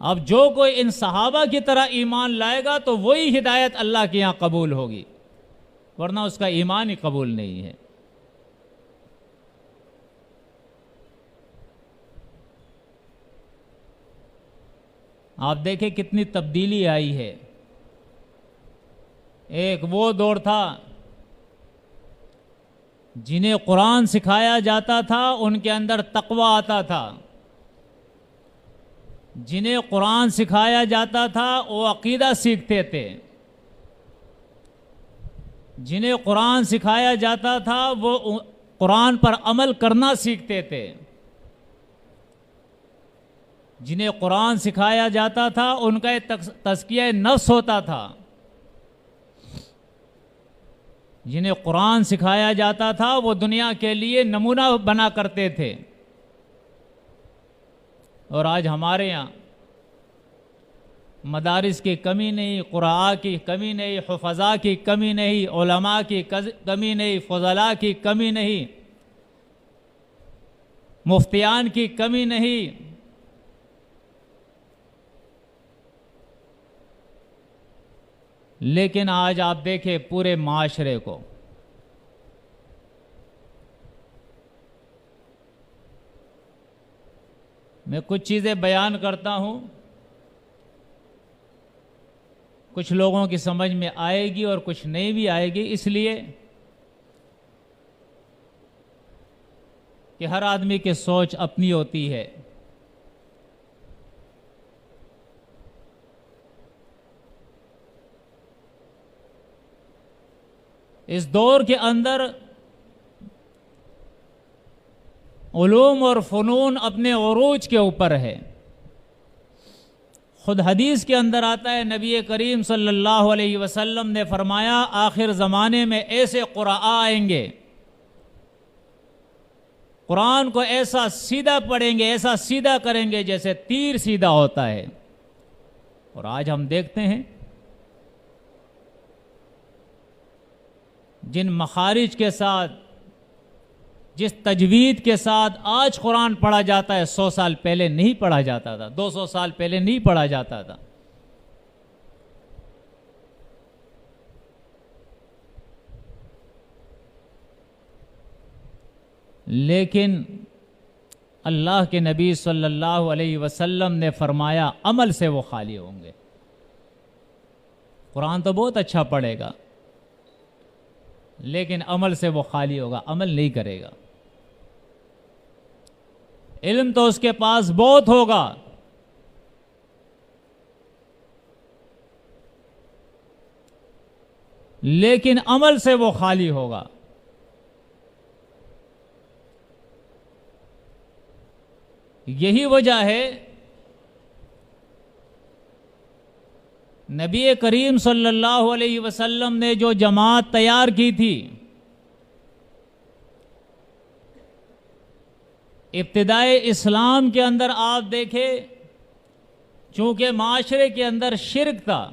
اب جو کوئی ان صحابہ کی طرح ایمان لائے گا تو وہی ہدایت اللہ کے یہاں قبول ہوگی، ورنہ اس کا ایمان ہی قبول نہیں ہے۔ آپ دیکھیں کتنی تبدیلی آئی ہے۔ ایک وہ دور تھا جنہیں قرآن سکھایا جاتا تھا ان کے اندر تقوی آتا تھا، جنہیں قرآن سکھایا جاتا تھا وہ عقیدہ سیکھتے تھے، جنہیں قرآن سکھایا جاتا تھا وہ قرآن پر عمل کرنا سیکھتے تھے، جنہیں قرآن سکھایا جاتا تھا ان کا تزکیہ نفس ہوتا تھا، جنہیں قرآن سکھایا جاتا تھا وہ دنیا کے لیے نمونہ بنا کرتے تھے۔ اور آج ہمارے یہاں مدارس کی کمی نہیں، قراء کی کمی نہیں، حفظاء کی کمی نہیں، علماء کی کمی نہیں، فضلاء کی کمی نہیں، مفتیان کی کمی نہیں، لیکن آج آپ دیکھیں پورے معاشرے کو میں کچھ چیزیں بیان کرتا ہوں، کچھ لوگوں کی سمجھ میں آئے گی اور کچھ نہیں بھی آئے گی، اس لیے کہ ہر آدمی کی سوچ اپنی ہوتی ہے۔ اس دور کے اندر علوم اور فنون اپنے عروج کے اوپر ہے۔ خود حدیث کے اندر آتا ہے، نبی کریم صلی اللہ علیہ وسلم نے فرمایا آخر زمانے میں ایسے قراء آئیں گے، قرآن کو ایسا سیدھا پڑھیں گے، ایسا سیدھا کریں گے جیسے تیر سیدھا ہوتا ہے۔ اور آج ہم دیکھتے ہیں جن مخارج کے ساتھ، جس تجوید کے ساتھ آج قرآن پڑھا جاتا ہے 100 سال پہلے نہیں پڑھا جاتا تھا، 200 سال پہلے نہیں پڑھا جاتا تھا۔ لیکن اللہ کے نبی صلی اللہ علیہ وسلم نے فرمایا عمل سے وہ خالی ہوں گے۔ قرآن تو بہت اچھا پڑھے گا لیکن عمل سے وہ خالی ہوگا، عمل نہیں کرے گا۔ علم تو اس کے پاس بہت ہوگا لیکن عمل سے وہ خالی ہوگا۔ یہی وجہ ہے نبی کریم صلی اللہ علیہ وسلم نے جو جماعت تیار کی تھی، ابتدائے اسلام کے اندر آپ دیکھیں چونکہ معاشرے کے اندر شرک تھا،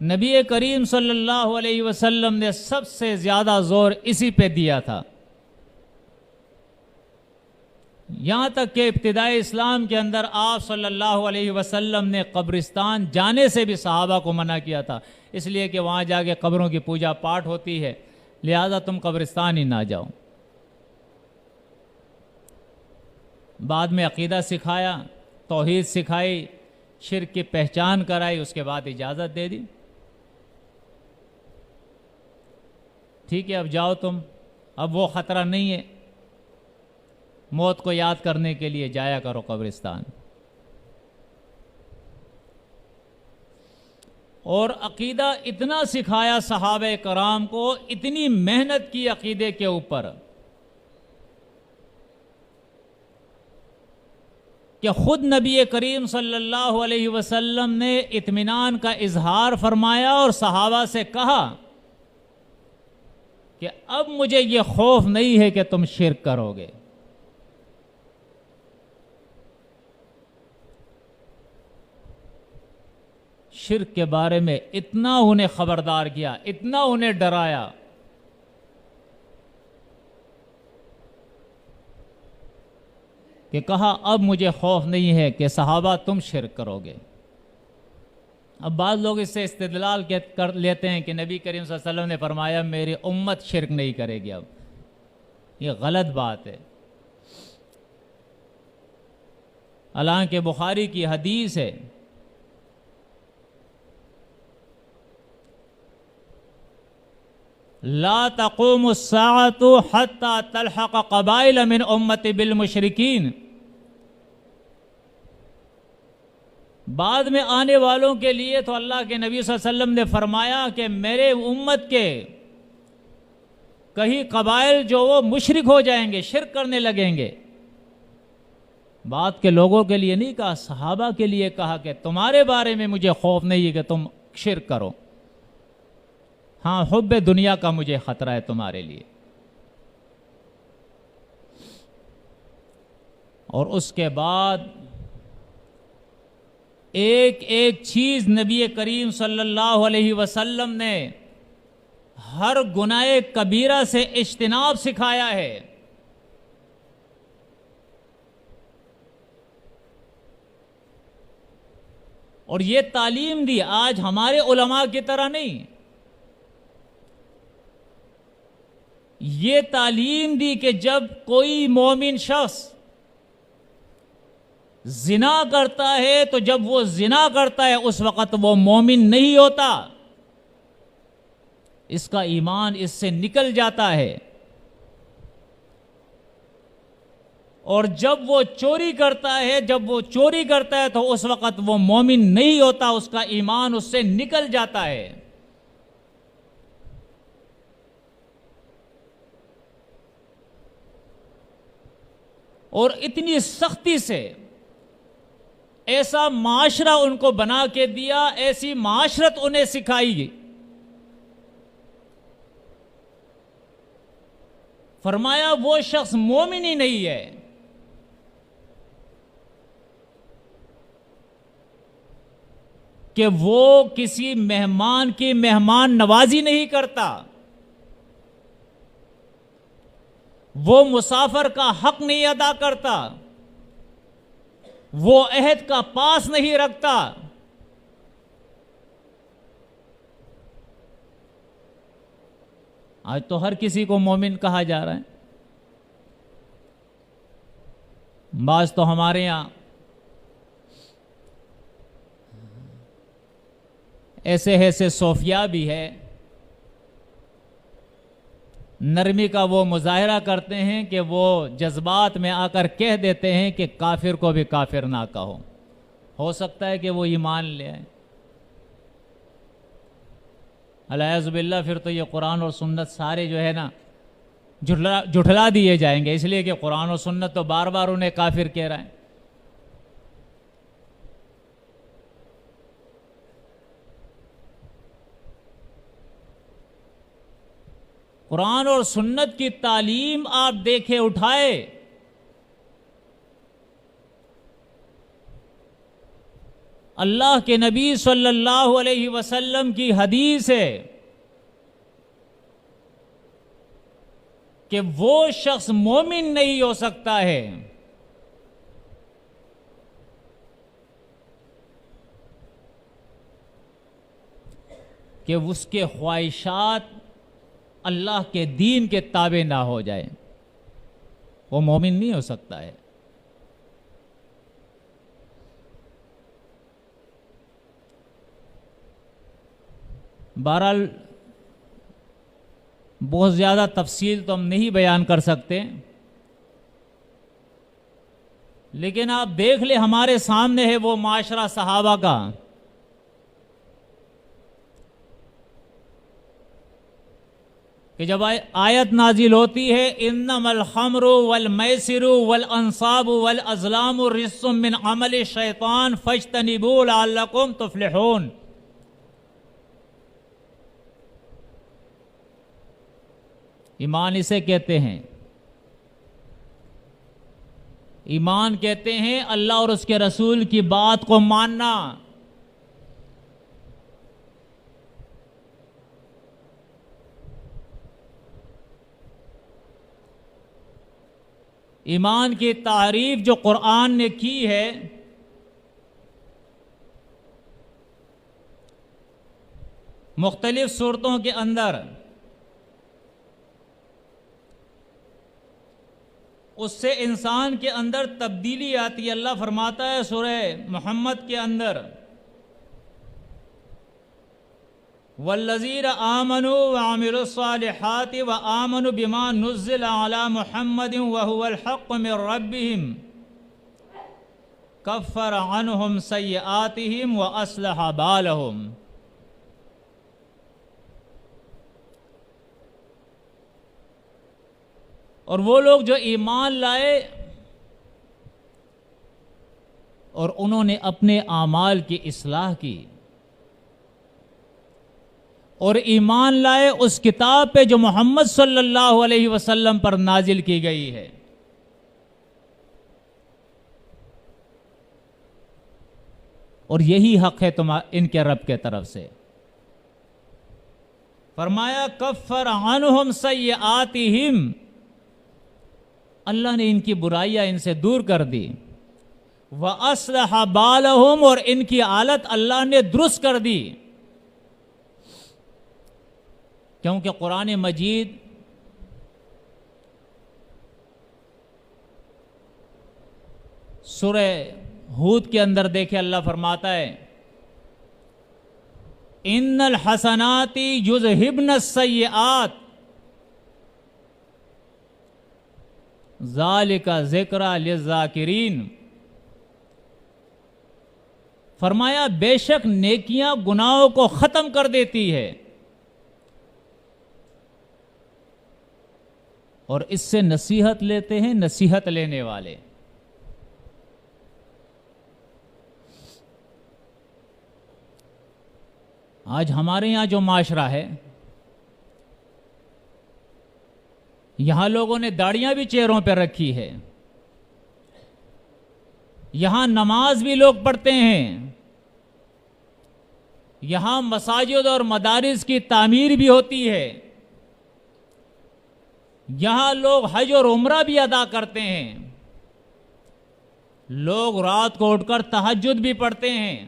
نبی کریم صلی اللہ علیہ وسلم نے سب سے زیادہ زور اسی پہ دیا تھا، یہاں تک کہ ابتدائی اسلام کے اندر آپ صلی اللہ علیہ وسلم نے قبرستان جانے سے بھی صحابہ کو منع کیا تھا، اس لیے کہ وہاں جا کے قبروں کی پوجا پاٹ ہوتی ہے، لہذا تم قبرستان ہی نہ جاؤ۔ بعد میں عقیدہ سکھایا، توحید سکھائی، شرک کی پہچان کرائی، اس کے بعد اجازت دے دی، ٹھیک ہے اب جاؤ تم، اب وہ خطرہ نہیں ہے، موت کو یاد کرنے کے لیے جایا کرو قبرستان۔ اور عقیدہ اتنا سکھایا صحابہ کرام کو، اتنی محنت کی عقیدے کے اوپر کہ خود نبی کریم صلی اللہ علیہ وسلم نے اطمینان کا اظہار فرمایا اور صحابہ سے کہا کہ اب مجھے یہ خوف نہیں ہے کہ تم شرک کرو گے۔ شرک کے بارے میں اتنا انہیں خبردار کیا، اتنا انہیں ڈرایا، کہ کہا اب مجھے خوف نہیں ہے کہ صحابہ تم شرک کرو گے۔ اب بعض لوگ اس سے استدلال کر لیتے ہیں کہ نبی کریم صلی اللہ علیہ وسلم نے فرمایا میری امت شرک نہیں کرے گی۔ اب یہ غلط بات ہے۔ حالانکہ بخاری کی حدیث ہے، لا تقوم الساعة حتى تلحق قبائل من امتی بالمشرکین، بعد میں آنے والوں کے لیے تو اللہ کے نبی صلی اللہ علیہ وسلم نے فرمایا کہ میرے امت کے کئی قبائل جو وہ مشرک ہو جائیں گے، شرک کرنے لگیں گے۔ بات کے لوگوں کے لیے نہیں کہا، صحابہ کے لیے کہا کہ تمہارے بارے میں مجھے خوف نہیں ہے کہ تم شرک کرو، ہاں حب دنیا کا مجھے خطرہ ہے تمہارے لیے۔ اور اس کے بعد ایک ایک چیز نبی کریم صلی اللہ علیہ وسلم نے ہر گناہ کبیرہ سے اجتناب سکھایا ہے۔ اور یہ تعلیم دی، آج ہمارے علماء کی طرح نہیں، یہ تعلیم دی کہ جب کوئی مومن شخص زنا کرتا ہے تو جب وہ زنا کرتا ہے اس وقت وہ مومن نہیں ہوتا، اس کا ایمان اس سے نکل جاتا ہے۔ اور جب وہ چوری کرتا ہے تو اس وقت وہ مومن نہیں ہوتا، اس کا ایمان اس سے نکل جاتا ہے۔ اور اتنی سختی سے ایسا معاشرہ ان کو بنا کے دیا، ایسی معاشرت انہیں سکھائی گئی۔ فرمایا وہ شخص مومن ہی نہیں ہے کہ وہ کسی مہمان کی مہمان نوازی نہیں کرتا، وہ مسافر کا حق نہیں ادا کرتا، وہ عہد کا پاس نہیں رکھتا۔ آج تو ہر کسی کو مومن کہا جا رہا ہے۔ بعض تو ہمارے یہاں ایسے صوفیاء بھی ہے، نرمی کا وہ مظاہرہ کرتے ہیں کہ وہ جذبات میں آ کر کہہ دیتے ہیں کہ کافر کو بھی کافر نہ کہو، ہو سکتا ہے کہ وہ ایمان لے آئے۔ الیاذ باللہ، پھر تو یہ قرآن اور سنت سارے جو ہے نا جھٹلا دیے جائیں گے، اس لیے کہ قرآن اور سنت تو بار بار انہیں کافر کہہ رہا ہے۔ قرآن اور سنت کی تعلیم آپ دیکھے اٹھائے، اللہ کے نبی صلی اللہ علیہ وسلم کی حدیث ہے کہ وہ شخص مومن نہیں ہو سکتا ہے کہ اس کے خواہشات اللہ کے دین کے تابع نہ ہو جائے، وہ مومن نہیں ہو سکتا ہے۔ بہرحال بہت زیادہ تفصیل تو ہم نہیں بیان کر سکتے، لیکن آپ دیکھ لیں ہمارے سامنے ہے وہ معاشرہ صحابہ کا۔ کہ جب آیت نازل ہوتی ہے انما الخمر والمیسر والانصاب والازلام رجس من عمل الشیطان فاجتنبوه لعلکم تفلحون، ایمان اسے کہتے ہیں۔ ایمان کہتے ہیں اللہ اور اس کے رسول کی بات کو ماننا، ایمان کی تعریف جو قرآن نے کی ہے مختلف صورتوں کے اندر، اس سے انسان کے اندر تبدیلی آتی ہے۔ اللہ فرماتا ہے سورہ محمد کے اندر، والذین آمنوا وعملوا الصالحات وآمنوا بما نزل على محمد وهو الحق من ربهم کفر عنہم سیئاتہم واصلح بالہم۔ اور وہ لوگ جو ایمان لائے اور انہوں نے اپنے اعمال کی اصلاح کی، اور ایمان لائے اس کتاب پہ جو محمد صلی اللہ علیہ وسلم پر نازل کی گئی ہے، اور یہی حق ہے ان کے رب کے طرف سے۔ فرمایا کفر عنہم سیئاتہم، اللہ نے ان کی برائیاں ان سے دور کر دی، وَأَصْلَحَ بَالَهُمْ، اور ان کی حالت اللہ نے درست کر دی۔ کیونکہ قرآن مجید سورہ ہود کے اندر دیکھیں اللہ فرماتا ہے ان الحسنات یذہبن السیئات ذالک ذکری للذاکرین۔ فرمایا بے شک نیکیاں گناہوں کو ختم کر دیتی ہے، اور اس سے نصیحت لیتے ہیں نصیحت لینے والے۔ آج ہمارے یہاں جو معاشرہ ہے، یہاں لوگوں نے داڑیاں بھی چہروں پہ رکھی ہے، یہاں نماز بھی لوگ پڑھتے ہیں، یہاں مساجد اور مدارس کی تعمیر بھی ہوتی ہے، یہاں لوگ حج اور عمرہ بھی ادا کرتے ہیں، لوگ رات کو اٹھ کر تہجد بھی پڑھتے ہیں،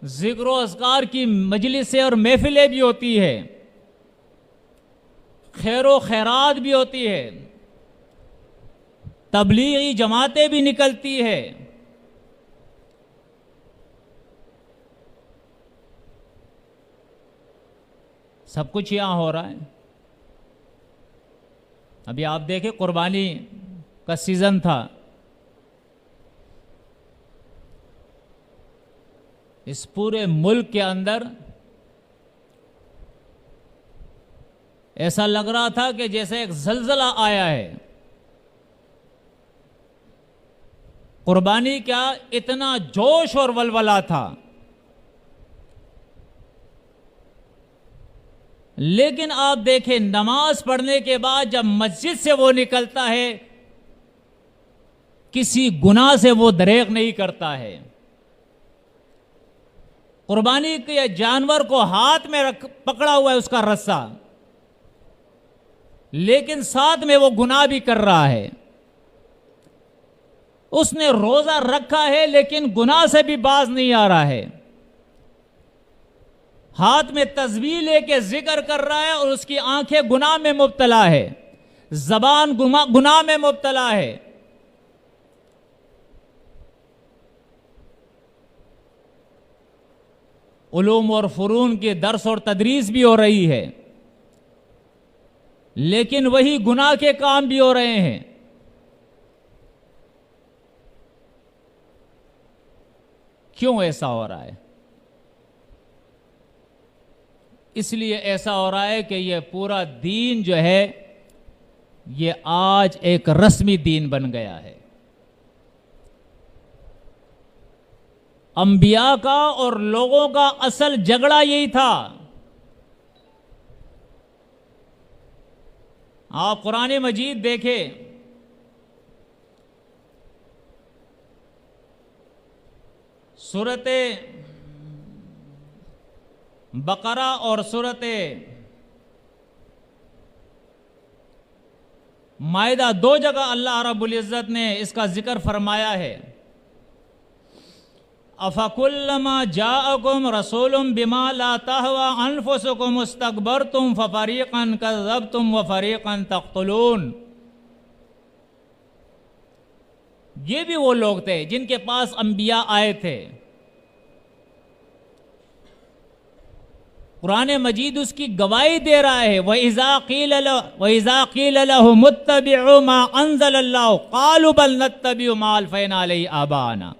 ذکر و اذکار کی مجلسیں اور محفلیں بھی ہوتی ہے، خیر و خیرات بھی ہوتی ہے، تبلیغی جماعتیں بھی نکلتی ہے۔ سب کچھ یہاں ہو رہا ہے۔ ابھی آپ دیکھیں قربانی کا سیزن تھا، اس پورے ملک کے اندر ایسا لگ رہا تھا کہ جیسے ایک زلزلہ آیا ہے۔ قربانی کا اتنا جوش اور ولولہ تھا، لیکن آپ دیکھیں نماز پڑھنے کے بعد جب مسجد سے وہ نکلتا ہے، کسی گناہ سے وہ دریغ نہیں کرتا ہے۔ قربانی کے جانور کو ہاتھ میں پکڑا ہوا ہے اس کا رسہ، لیکن ساتھ میں وہ گناہ بھی کر رہا ہے۔ اس نے روزہ رکھا ہے لیکن گناہ سے بھی باز نہیں آ رہا ہے، ہاتھ میں تسبیح لے کے ذکر کر رہا ہے، اور اس کی آنکھیں گناہ میں مبتلا ہے، زبان گناہ میں مبتلا ہے۔ علوم اور فنون کی درس اور تدریس بھی ہو رہی ہے، لیکن وہی گناہ کے کام بھی ہو رہے ہیں۔ کیوں ایسا ہو رہا ہے؟ اس لیے ایسا ہو رہا ہے کہ یہ پورا دین جو ہے یہ آج ایک رسمی دین بن گیا ہے۔ انبیاء کا اور لوگوں کا اصل جھگڑا یہی تھا۔ آپ قرآن مجید دیکھیں، سورۃ بقرہ اور سورۃ مائدہ 2 جگہ اللہ رب العزت نے اس کا ذکر فرمایا ہے. افکلما جاءکم رسول بما لا تهوى انفسکم استکبرتم ففریقا کذبتم وفریقا تقتلون. یہ بھی وہ لوگ تھے جن کے پاس انبیاء آئے تھے. قرآن مجید اس کی گواہی دے رہا ہے. وَإِذَا قِيلَ لَهُمُ اتَّبِعُوا مَا أَنزَلَ اللَّهُ قَالُوا بَلْ نَتَّبِعُ مَا أَلْفَيْنَا عَلَيْهِ آبَاءَنَا.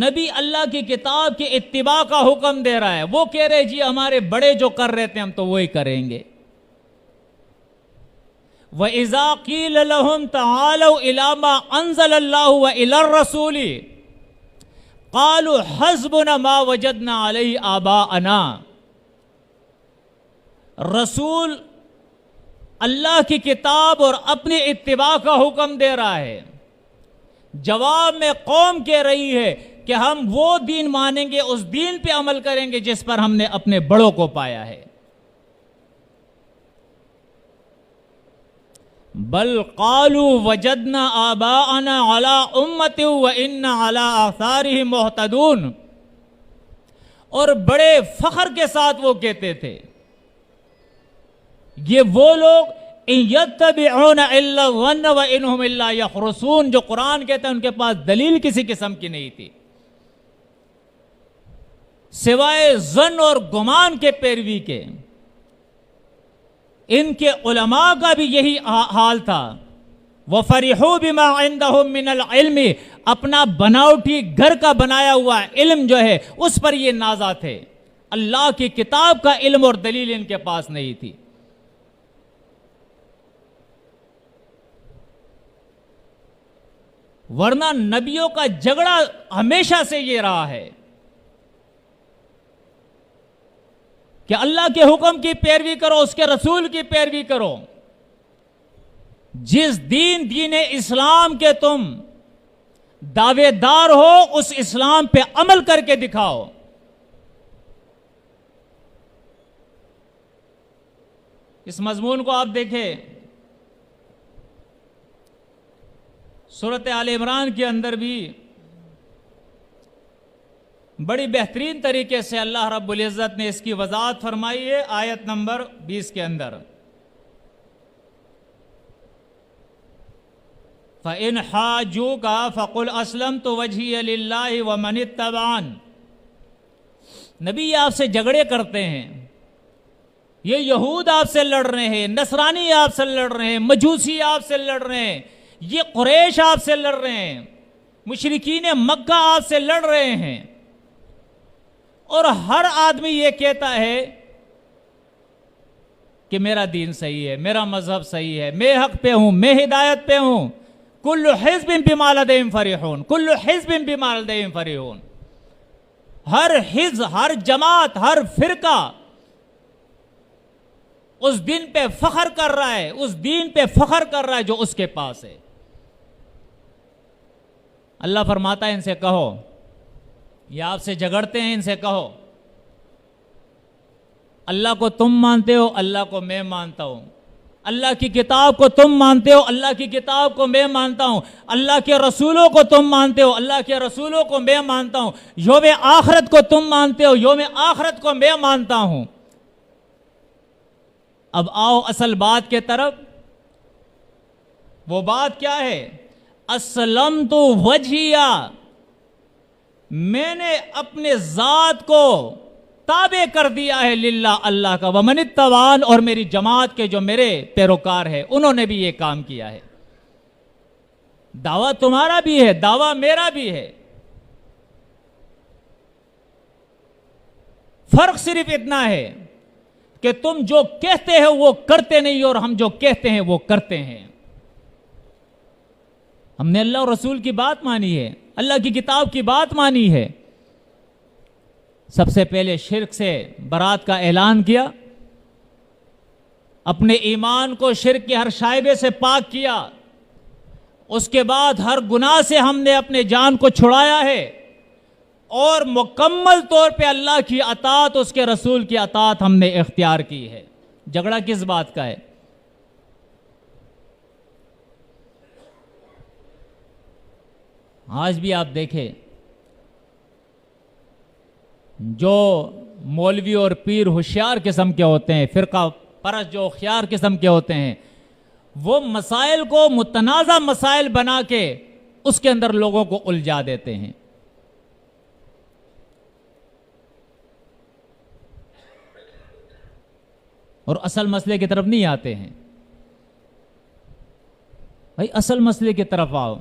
نبی اللہ کی کتاب کے اتباع کا حکم دے رہا ہے. وہ کہہ رہے جی ہمارے بڑے جو کر رہے تھے ہم تو وہی کریں گے. وَإِذَا قِيلَ لَهُمْ تَعَالَوْا إِلَى مَا أَنزَلَ اللَّهُ وَإِلَى الرَّسُولِ قَالُوا حَسْبُنَا مَا وَجَدْنَا عَلَيْهِ آبَاءَنَا. رسول اللہ کی کتاب اور اپنی اتباع کا حکم دے رہا ہے. جواب میں قوم کہہ رہی ہے کہ ہم وہ دین مانیں گے, اس دین پہ عمل کریں گے جس پر ہم نے اپنے بڑوں کو پایا ہے. بل قالوا وجدنا آباءنا على امة وإنا على آثارهم مهتدون. اور بڑے فخر کے ساتھ وہ کہتے تھے یہ وہ لوگ ان یتبعون الا الظن وانهم الا یخرصون, جو قرآن کہتا ہے ان کے پاس دلیل کسی قسم کی نہیں تھی سوائے ظن اور گمان کے پیروی کے. ان کے علماء کا بھی یہی حال تھا. وَفَرِحُوا بِمَا عِنْدَهُمْ مِنَ الْعِلْمِ, اپنا بناوٹی گھر کا بنایا ہوا علم جو ہے اس پر یہ نازا تھے. اللہ کی کتاب کا علم اور دلیل ان کے پاس نہیں تھی. ورنہ نبیوں کا جھگڑا ہمیشہ سے یہ رہا ہے کہ اللہ کے حکم کی پیروی کرو, اس کے رسول کی پیروی کرو. جس دین اسلام کے تم دعوے دار ہو اس اسلام پہ عمل کر کے دکھاؤ. اس مضمون کو آپ دیکھیں سورۃ آل عمران کے اندر بھی بڑی بہترین طریقے سے اللہ رب العزت نے اس کی وضاحت فرمائی ہے. آیت نمبر 20 کے اندر فَإِنْ حَاجُّوكَ فَقُلْ أَسْلَمْتُ وَجْهِيَ لِلَّهِ وَمَنِ اتَّبَعَنِ. نبی آپ سے جھگڑے کرتے ہیں, یہ یہود آپ سے لڑ رہے ہیں, نصرانی آپ سے لڑ رہے ہیں, مجوسی آپ سے لڑ رہے ہیں, یہ قریش آپ سے لڑ رہے ہیں, مشرکین مکہ آپ سے لڑ رہے ہیں. اور ہر آدمی یہ کہتا ہے کہ میرا دین صحیح ہے, میرا مذہب صحیح ہے, میں حق پہ ہوں, میں ہدایت پہ ہوں. کل حزب بما لدیہم فرحون, کل حزب بما لدیہم فرحون. ہر حزب, ہر جماعت, ہر فرقہ اس دن پہ فخر کر رہا ہے, اس دین پہ فخر کر رہا ہے جو اس کے پاس ہے. اللہ فرماتا ہے ان سے کہو, یہ آپ سے جھگڑتے ہیں, ان سے کہو اللہ کو تم مانتے ہو, اللہ کو میں مانتا ہوں. اللہ کی کتاب کو تم مانتے ہو, اللہ کی کتاب کو میں مانتا ہوں. اللہ کے رسولوں کو تم مانتے ہو, اللہ کے رسولوں کو میں مانتا ہوں. یوم آخرت کو تم مانتے ہو, یوم آخرت کو میں مانتا ہوں. اب آؤ اصل بات کے طرف. وہ بات کیا ہے؟ اسلمت وجہیہ, میں نے اپنے ذات کو تابع کر دیا ہے للہ, اللہ کا. ومن اتبعن, اور میری جماعت کے جو میرے پیروکار ہیں انہوں نے بھی یہ کام کیا ہے. دعویٰ تمہارا بھی ہے, دعویٰ میرا بھی ہے. فرق صرف اتنا ہے کہ تم جو کہتے ہو وہ کرتے نہیں, اور ہم جو کہتے ہیں وہ کرتے ہیں. ہم نے اللہ اور رسول کی بات مانی ہے, اللہ کی کتاب کی بات مانی ہے. سب سے پہلے شرک سے برات کا اعلان کیا, اپنے ایمان کو شرک کے ہر شائبے سے پاک کیا. اس کے بعد ہر گناہ سے ہم نے اپنے جان کو چھڑایا ہے, اور مکمل طور پہ اللہ کی اطاعت, اس کے رسول کی اطاعت ہم نے اختیار کی ہے. جھگڑا کس بات کا ہے؟ آج بھی آپ دیکھیں جو مولوی اور پیر ہوشیار قسم کے ہوتے ہیں، فرقہ پرست جو ہوشیار قسم کے ہوتے ہیں، وہ مسائل کو متنازع مسائل بنا کے اس کے اندر لوگوں کو الجھا دیتے ہیں۔ اور اصل مسئلے کی طرف نہیں آتے ہیں۔ بھائی اصل مسئلے کی طرف آؤ۔